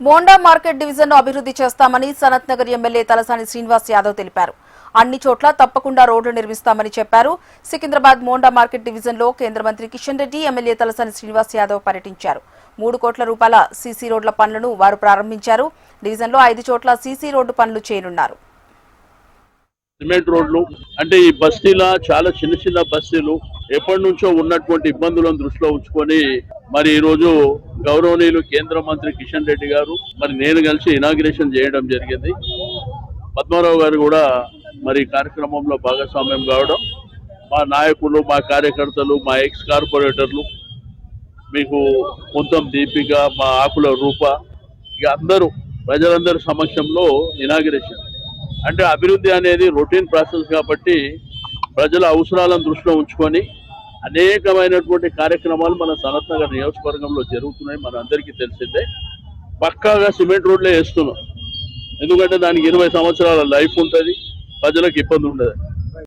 Monda market division ను అభివృద్ధి చేస్తామని సనత్ నగర్ ఎమ్మెల్యే తలసాని శ్రీనివాస్ యాదవ్ తెలిపారు. అన్ని చోట్ల తప్పకుండా రోడ్లు నిర్మిస్తామని చెప్పారు. సికింద్రాబాద్ మోండా మార్కెట్ డివిజన్ లో కేంద్ర మంత్రి కిషన్ రెడ్డి ఎమ్మెల్యే తలసాని శ్రీనివాస్ యాదవ్ పర్యటించారు. 3 కోట్ల రూపాయల సీసీ రోడ్ల పనులను వారు ప్రారంభించారు. డివిజన్ లో 5 చోట్ల సీసీ రోడ్డు పనులు చేయనున్నారు. సిమెంట్ రోడ్లు అంటే ఈ బస్తీలా చాలా చిన్న చిన్న బస్తీలు ఎప్పటి నుంచో ఉన్నటువంటి ఇబ్బందులను దృష్టిలో ఉంచుకొని మరి ఈ రోజు గౌరవనీయులు కేంద్ర మంత్రి కిషన్ రెడ్డి గారు మరి నేను కలిసి ఇనాగ్రేషన్ చేయడం జరిగింది. పద్మారావు గారు కూడా మరి కార్యక్రమంలో భాగస్వామ్యం కావడం, మా నాయకులు, మా కార్యకర్తలు, మా ఎక్స్ కార్పొరేటర్లు, మీకు మొత్తం దీపిక, మా ఆకుల రూప, ఇక అందరూ ప్రజలందరి సమక్షంలో ఇనాగ్రేషన్. అంటే అభివృద్ధి అనేది రొటీన్ ప్రాసెస్ కాబట్టి ప్రజల అవసరాలను దృష్టిలో ఉంచుకొని అనేకమైనటువంటి కార్యక్రమాలు మన సనత్ నగర్ నియోజకవర్గంలో జరుగుతున్నాయి. మన అందరికీ తెలిసిందే. పక్కాగా సిమెంట్ రోడ్లే వేస్తున్నాం. ఎందుకంటే దానికి 20 సంవత్సరాల లైఫ్ ఉంటుంది, ప్రజలకు ఇబ్బంది ఉండదు.